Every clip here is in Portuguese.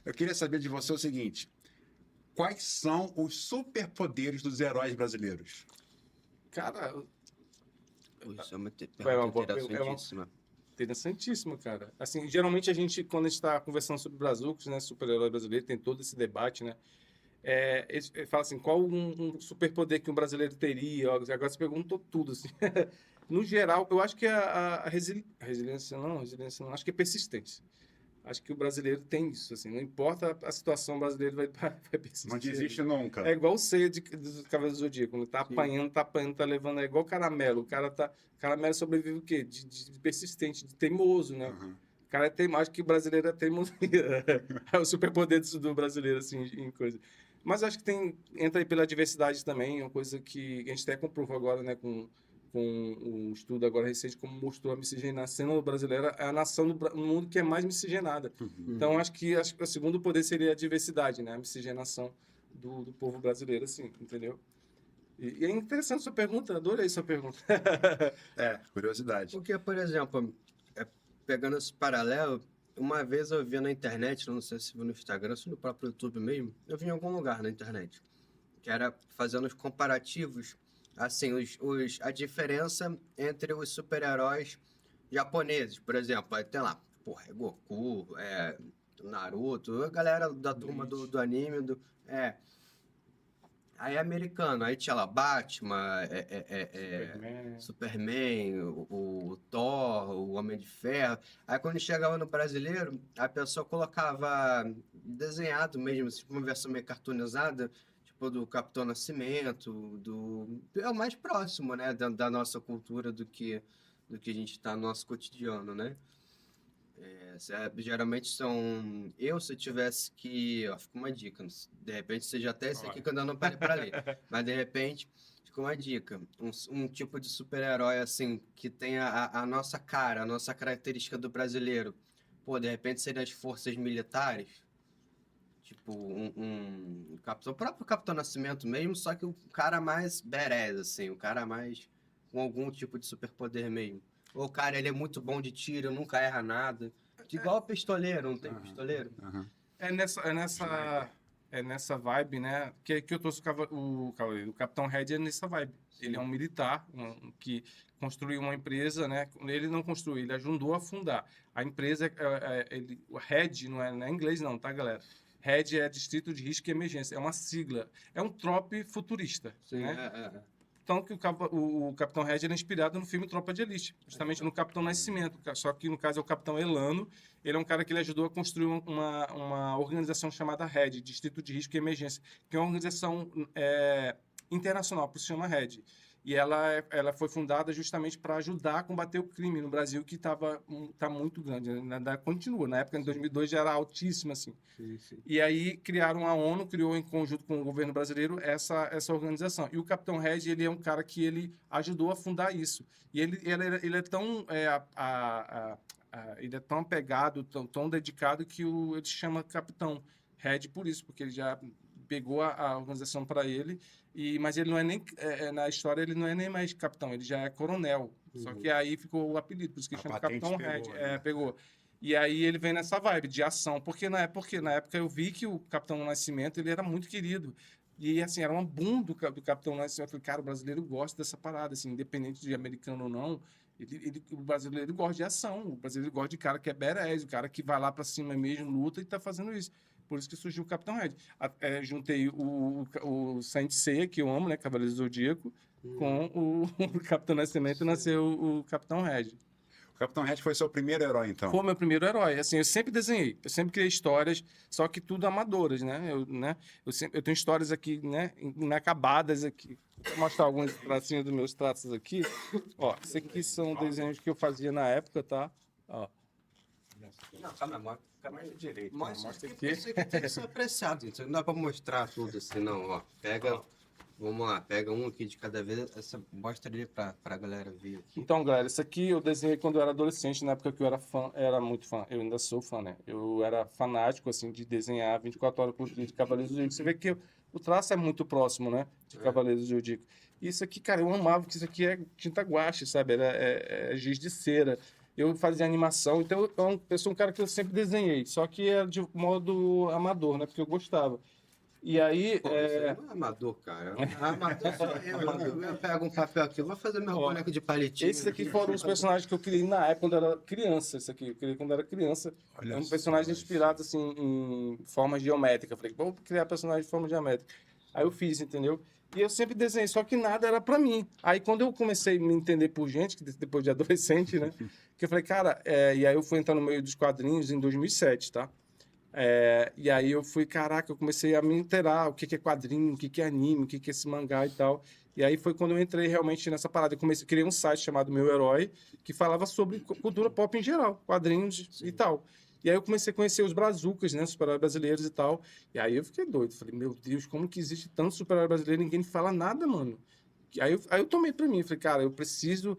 Eu queria saber de você o seguinte: quais são os superpoderes dos heróis brasileiros? Cara, Pô, isso é uma é uma pergunta boa, é uma interessantíssima. interessantíssimo, cara. Assim, geralmente a gente, quando a gente está conversando sobre Brazucas, né, super-herói brasileiro, tem todo esse debate, né? Ele fala assim, qual um superpoder que um brasileiro teria? Agora você perguntou tudo, assim. No geral, eu acho que resiliência não, acho que é persistência. Acho que o brasileiro tem isso, assim, não importa a situação, o brasileiro vai persistir. Não desiste É nunca. igual o ceia dos Cavaleiros do Zodíaco, quando tá apanhando, tá levando, é igual caramelo. Caramelo sobrevive o quê? De persistente, de teimoso, né? Uhum. O cara é teimoso, acho que o brasileiro é teimoso. É o superpoder do brasileiro, assim, em coisa. Mas acho que entra aí pela diversidade também, uma coisa que a gente até comprovou agora, né, com um estudo agora recente, como mostrou a miscigenação brasileira, é a nação no mundo que é mais miscigenada. Então, acho que o segundo poder seria a diversidade, né? A miscigenação do povo brasileiro, assim, entendeu? E é interessante sua pergunta, adorei sua pergunta. Curiosidade. Porque, por exemplo, pegando esse paralelo, uma vez eu vi na internet, não sei se foi no Instagram, ou no próprio YouTube mesmo, eu vi em algum lugar na internet, que era fazendo os comparativos, assim, a diferença entre os super-heróis japoneses, por exemplo, aí tem lá, porra, é Goku, Naruto, a galera da turma do anime, aí americano, aí tinha lá Batman, Superman, o Thor, o Homem de Ferro. Aí quando chegava no brasileiro, a pessoa colocava desenhado mesmo, assim, uma versão meio cartoonizada, tipo do Capitão Nascimento, é o mais próximo, né, da nossa cultura do que a gente está no nosso cotidiano, né? Geralmente são. Se eu tivesse que. Ó, fica uma dica. De repente seja até esse aqui que eu ainda não parei para ler. Mas de repente, fica uma dica. Um tipo de super-herói assim, que tenha a nossa cara, a nossa característica do brasileiro. Pô, de repente seria as forças militares. Tipo, o próprio Capitão Nascimento mesmo, só que o cara mais badass, assim, o cara mais com algum tipo de superpoder mesmo. Ou o cara, ele é muito bom de tiro, nunca erra nada. Igual o pistoleiro, não tem pistoleiro? É nessa, é nessa, é nessa vibe, né? Que eu trouxe o Capitão Red é nessa vibe. Ele é um militar que construiu uma empresa, né? Ele não construiu, ele ajudou a fundar. A empresa, o Red não é inglês não, tá, galera? Red é Distrito de Risco e Emergência, é uma sigla. É um trope futurista, Sim, né? Então que o Capitão Red é inspirado no filme Tropa de Elite, justamente no Capitão Nascimento, só que no caso é o Capitão Elano. Ele é um cara que ele ajudou a construir uma organização chamada Red, Distrito de Risco e Emergência, que é uma organização internacional, por isso se chama Red. E ela foi fundada justamente para ajudar a combater o crime no Brasil, que tá muito grande, né? Continua, na época, em 2002, já era altíssimo, assim. sim. E aí criaram a ONU, criou em conjunto com o governo brasileiro essa organização. E o Capitão Red, ele é um cara que ele ajudou a fundar isso. E ele é tão ele é tão apegado, tão dedicado que ele se chama Capitão Red por isso, porque ele já pegou a organização para ele. Mas ele não é nem na história ele não é nem mais capitão, ele já é coronel. Só que aí ficou o apelido, por isso que ele chama Capitão Red. Pegou, né? Pegou. E aí ele vem nessa vibe de ação, porque na época eu vi que o Capitão Nascimento ele era muito querido. E assim, era um boom do Capitão Nascimento. Eu falei, cara, o brasileiro gosta dessa parada, assim, independente de americano ou não. O brasileiro gosta de ação, o brasileiro gosta de cara que é badass, o cara que vai lá para cima mesmo, luta e tá fazendo isso. Por isso que surgiu o Capitão Red. Juntei o Saint Seiya, que eu amo, né? Cavaleiro do Zodíaco, com o Capitão Nascimento e nasceu o Capitão Red. O Capitão Red foi seu primeiro herói, então? Foi o meu primeiro herói. Assim, eu sempre desenhei, eu sempre criei histórias, só que tudo amadoras, né? Eu tenho histórias aqui, né? Inacabadas aqui. Vou mostrar alguns tracinhos dos meus traços aqui. Ó, esses aqui são desenhos que eu fazia na época, tá? Ó. Não, calma, fica mais direito. Mostra aqui. Isso aqui tem que ser apreciado, gente. Não dá pra mostrar tudo assim, não, ó. Pega... Vamos lá, pega um aqui de cada vez, mostra ali pra galera ver aqui. Então, galera, isso aqui eu desenhei quando eu era adolescente, na época que eu era muito fã. Eu ainda sou fã, né? Eu era fanático, assim, de desenhar 24 horas por dia de Cavaleiros do Zodíaco. Você vê que o traço é muito próximo, né? De Cavaleiros do Zodíaco. E isso aqui, cara, eu amava, porque isso aqui é tinta guache, sabe? É giz de cera. eu fazia animação, então eu sou um cara que eu sempre desenhei, só que é de modo amador, né? Porque eu gostava. E aí, Pô, isso aí não é amador, cara. Amador sou eu. Eu pego um papel aqui, vou fazer meu Ó, boneco de palitinho. esses aqui foram os personagens que eu criei na época, quando eu era criança. Esse aqui, eu criei quando eu era criança. Olha É um só personagem isso. inspirado, assim, em forma geométrica. Eu falei, vou criar personagem de forma geométrica. Aí eu fiz, entendeu? E eu sempre desenhei, só que nada era pra mim. Aí quando eu comecei a me entender por gente, que depois de adolescente, né? Que eu falei, cara, e aí eu fui entrar no meio dos quadrinhos em 2007, tá? E aí eu fui, caraca, eu comecei a me inteirar o que que é quadrinho, o que que é anime, o que que é esse mangá e tal. E aí foi quando eu entrei realmente nessa parada. Criei um site chamado Meu Herói, que falava sobre cultura pop em geral, quadrinhos e tal. E aí eu comecei a conhecer os brazucas, né, super-heróis brasileiros e tal. E aí eu fiquei doido. Falei, meu Deus, como que existe tanto super-herói brasileiro e ninguém fala nada, mano? Aí eu tomei pra mim, falei, cara, eu preciso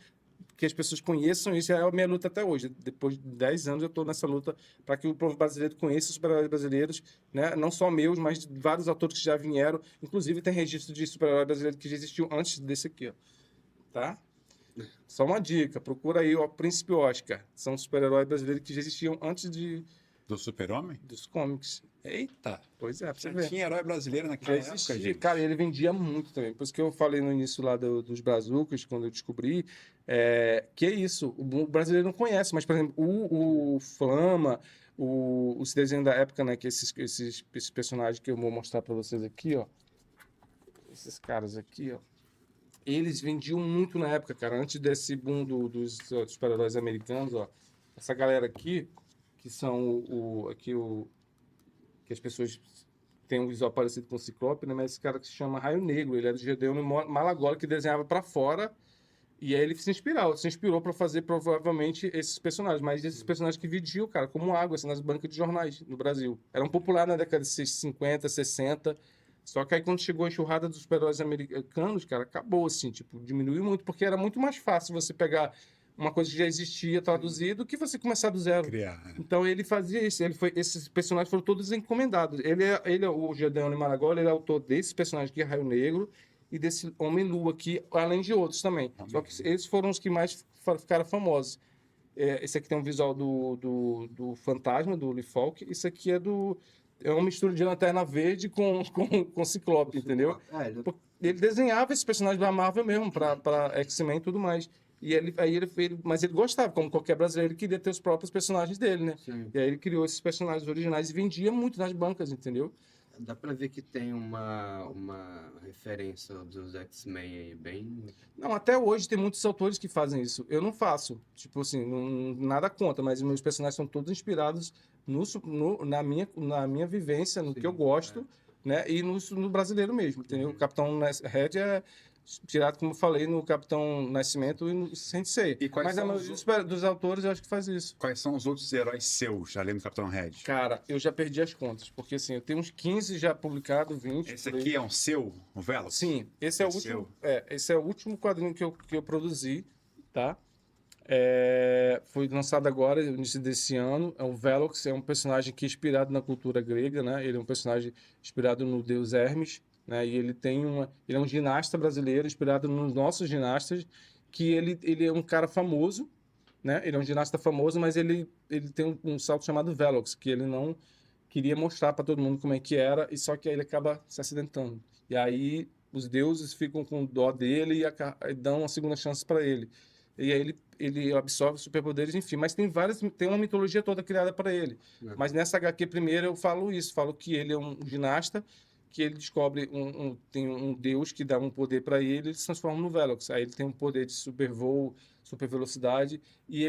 que as pessoas conheçam isso, é a minha luta até hoje. Depois de 10 anos eu estou nessa luta para que o povo brasileiro conheça os super-heróis brasileiros, né? Não só meus, mas de vários autores que já vieram. Inclusive tem registro de super-herói brasileiro que já existiu antes desse aqui, ó. Tá? Só uma dica, procura aí o Príncipe Oscar. São super-heróis brasileiros que já existiam antes Do Super-Homem? dos cómics. Eita! Pois é, pra você Já ver. tinha herói brasileiro Já naquela época, existia. gente. Cara, ele vendia muito também. Por isso que eu falei no início lá dos brazucas, quando eu descobri, que é isso. O brasileiro não conhece, mas, por exemplo, o Flama, os desenhos da época, né? Que esses personagens que eu vou mostrar pra vocês aqui, ó. Esses caras aqui, ó. Eles vendiam muito na época, cara. Antes desse boom dos super-heróis americanos, ó. Essa galera aqui, que são que as pessoas têm um visual parecido com o Ciclope, né? Mas esse cara que se chama Raio Negro, ele era de Gedeon Malagoli, que desenhava para fora, e aí ele se inspirou para fazer provavelmente esses personagens, mas esses personagens que vendiam, cara, como água, assim, nas bancas de jornais no Brasil. Eram populares na década de 50, 60, só que aí quando chegou a enxurrada dos super-heróis americanos, cara, acabou, assim, tipo, diminuiu muito, porque era muito mais fácil você pegar uma coisa que já existia traduzido que você começar do zero. Criar. Né? Então ele fazia isso, esses personagens foram todos encomendados. O Gedeon Maragoli, ele é autor desse personagem aqui, Raio Negro, e desse Homem-Lua aqui, além de outros também. Só que esses foram os que mais ficaram famosos. Esse aqui tem um visual do Fantasma, do Lee Falk. Isso aqui é uma mistura de Lanterna Verde com Ciclope, entendeu? Ele desenhava esse personagem da Marvel mesmo, para X-Men e tudo mais. Mas ele gostava, como qualquer brasileiro, ele queria ter os próprios personagens dele, né? Sim. E aí ele criou esses personagens originais e vendia muito nas bancas, entendeu? Dá pra ver que tem uma referência dos X-Men aí, bem... Não, até hoje tem muitos autores que fazem isso. Eu não faço. Tipo assim, nada contra, mas meus personagens são todos inspirados na minha vivência, no que eu gosto, né? E no brasileiro mesmo, entendeu? O Capitão Red é tirado, como eu falei, no Capitão Nascimento e no Sensei. Mas a maioria dos autores eu acho que faz isso. Quais são os outros heróis seus, além do Capitão Red? Cara, eu já perdi as contas, porque assim, eu tenho uns 15 já publicados, 20. Esse aqui é um seu, o Velox? Sim, esse é o último. Esse é o último quadrinho que eu produzi, tá? Foi lançado agora, no início desse ano. O Velox é um personagem que é inspirado na cultura grega, né? Ele é um personagem inspirado no deus Hermes, né? E ele é um ginasta brasileiro inspirado nos nossos ginastas, que ele é um cara famoso, né? Ele é um ginasta famoso, mas ele tem um salto chamado Velox, que ele não queria mostrar para todo mundo como é que era, e só que aí ele acaba se acidentando. E aí os deuses ficam com dó dele e dão uma segunda chance para ele. E aí ele absorve superpoderes, enfim. Mas tem uma mitologia toda criada para ele. Mas nessa HQ primeiro eu falo isso, falo que ele é um ginasta, que ele descobre tem um deus que dá um poder para ele se transforma no Velox. Aí ele tem um poder de super voo, super velocidade, e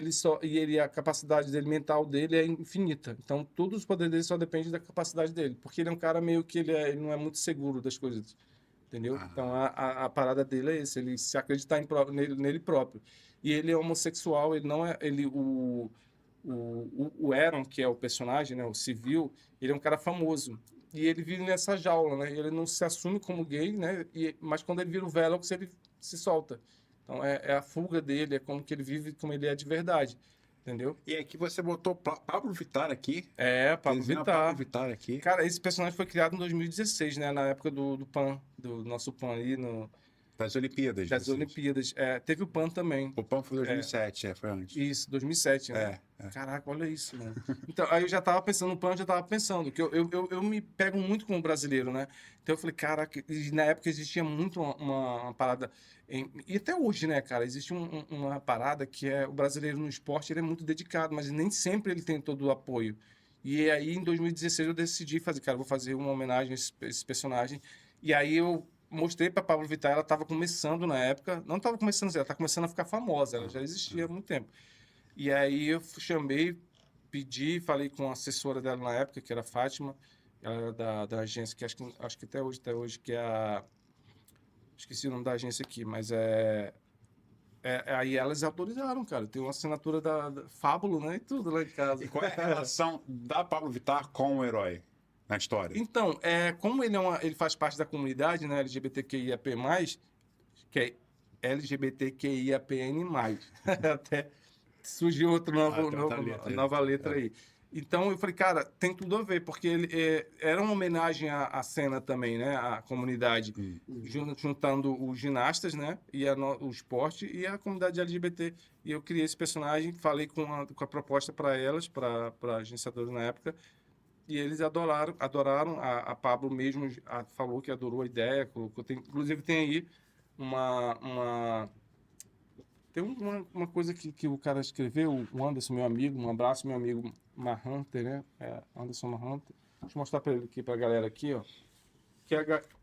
a capacidade dele, mental dele é infinita. Então todos os poderes dele só dependem da capacidade dele, porque ele é um cara meio que ele não é muito seguro das coisas, entendeu? Então a parada dele é esse, ele se acreditar nele próprio. E ele é homossexual, ele não é o Aaron, que é o personagem, né, o civil, ele é um cara famoso. E ele vive nessa jaula, né? Ele não se assume como gay, né? Mas quando ele vira o Velox, ele se solta. Então é a fuga dele, é como que ele vive, como ele é de verdade, entendeu? E aqui você botou Pablo Vittar aqui. Pablo Vittar. Aqui. Cara, esse personagem foi criado em 2016, né? Na época do Pan, do nosso Pan aí no... Das Olimpíadas. das vocês. Olimpíadas. Teve o PAN também. O PAN foi 2007, foi antes. Isso, 2007, né? É. Caraca, olha isso, mano. Então, aí eu já tava pensando no PAN, já tava pensando, que eu me pego muito como brasileiro, né? Então eu falei, caraca, e na época existia muito uma parada, e até hoje, né, cara, existe uma parada que é o brasileiro no esporte, ele é muito dedicado, mas nem sempre ele tem todo o apoio. E aí, em 2016, eu decidi fazer, cara, vou fazer uma homenagem a esse personagem. E aí eu mostrei para Pablo Vittar, ela estava começando na época, não estava começando, ela está começando a ficar famosa, ela já existia há muito tempo. E aí eu chamei, pedi, falei com a assessora dela na época, que era a Fátima, ela era da agência, que acho que até hoje, que é a... Esqueci o nome da agência aqui, mas aí elas autorizaram, cara. Tem uma assinatura da Fábulo, né? E tudo lá em casa. E qual é a relação da Pablo Vittar com o herói na história? Então, como ele faz parte da comunidade, né, LGBTQIAP+, que é LGBTQIAPN+, até surgiu nova letra aí. Então, eu falei, cara, tem tudo a ver, porque ele era uma homenagem à cena também, né, à comunidade, juntando os ginastas, né, e o esporte e a comunidade LGBT. E eu criei esse personagem, falei com a proposta para elas, para a agenciadora na época, e eles adoraram. A Pablo mesmo falou que adorou a ideia, colocou, inclusive tem aí tem uma coisa que o cara escreveu, o Anderson, meu amigo, um abraço, meu amigo Marhunter, né? Anderson Marhunter. Deixa eu mostrar para ele aqui, para a galera aqui,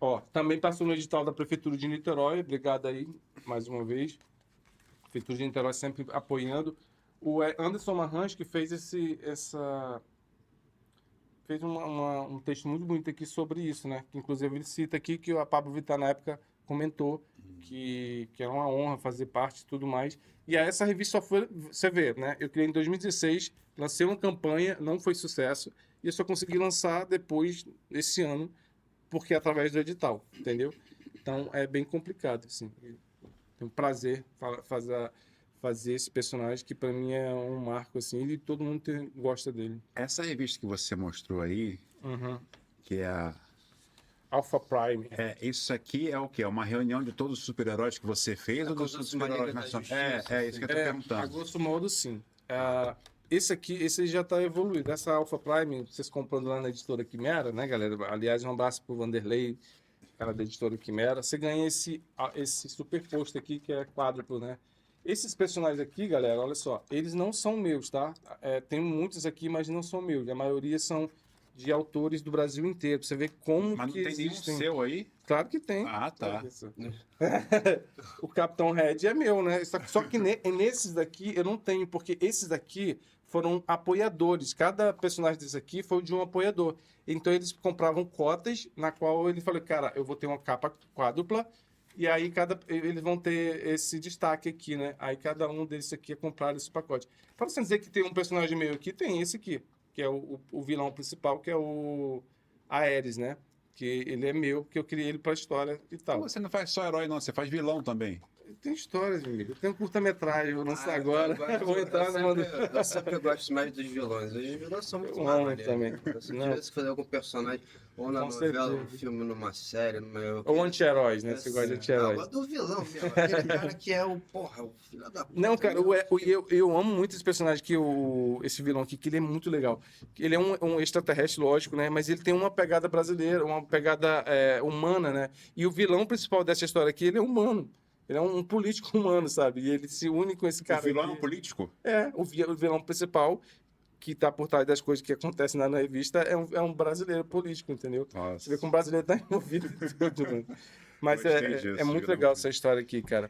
ó. Também passou no edital da Prefeitura de Niterói, obrigado aí, mais uma vez. Prefeitura de Niterói sempre apoiando. O Anderson Marhunter que fez fez um texto muito bonito aqui sobre isso, né? Que, inclusive ele cita aqui que a Pablo Vittar na época comentou que é uma honra fazer parte e tudo mais. E aí essa revista só foi, você vê, né? Eu criei em 2016, lancei uma campanha, não foi sucesso, e eu só consegui lançar depois, esse ano, porque é através do edital, entendeu? Então é bem complicado, assim. Tenho um prazer fazer esse personagem, que para mim é um marco, assim, e todo mundo gosta dele. Essa revista que você mostrou aí, que é a... Alpha Prime. Isso aqui é o quê? É uma reunião de todos os super-heróis que você fez ou dos super-heróis nacionais? É isso que eu estou A perguntando. grosso modo, sim. Esse já está evoluído. Essa Alpha Prime, vocês comprando lá na editora Quimera, né, galera? Aliás, um abraço pro Vanderlei, cara da editora Quimera. Você ganha esse super post aqui, que é quádruplo, né? Esses personagens aqui, galera, olha só, eles não são meus, tá? Tem muitos aqui, mas não são meus. A maioria são de autores do Brasil inteiro. Você vê como Mas que não tem nenhum existem. seu aí? Claro que tem. Ah, tá. O Capitão Red é meu, né? Só que nesses daqui eu não tenho, porque esses daqui foram apoiadores. Cada personagem desse aqui foi de um apoiador. Então eles compravam cotas, na qual ele falou, cara, eu vou ter uma capa quádrupla, e aí eles vão ter esse destaque aqui, né? Aí cada um deles aqui é comprado esse pacote. Para você dizer que tem um personagem meu aqui, tem esse aqui, que é o vilão principal, que é o Ares, né? Que ele é meu, que eu criei ele pra história e tal. Você não faz só herói, não, você faz vilão também. Tem histórias, amigo. Tem um curta-metragem, vou lançar agora. Vou entrar no mundo. Eu sempre gosto mais dos vilões. Os vilões são muito maneiros. Também. Se eu tivesse que fazer algum personagem, ou na Com novela, certeza. um filme, numa série, Ou anti-heróis, né? Você gosta de Eu anti-heróis. gosto do vilão, meu. Aquele cara que é o filho da puta. Não, cara, eu amo muito esse personagem aqui, esse vilão aqui, que ele é muito legal. Ele é um extraterrestre, lógico, né? Mas ele tem uma pegada brasileira, uma pegada humana, né? E o vilão principal dessa história aqui, ele é humano. Ele é um político humano, sabe? E ele se une com esse cara. O vilão é aqui. um político? O vilão principal, que tá por trás das coisas que acontecem na revista, é um brasileiro político, entendeu? Nossa. Você vê como o brasileiro tá envolvido em tudo, mano. Mas Gostei disso, é muito vilão. legal essa história aqui, cara.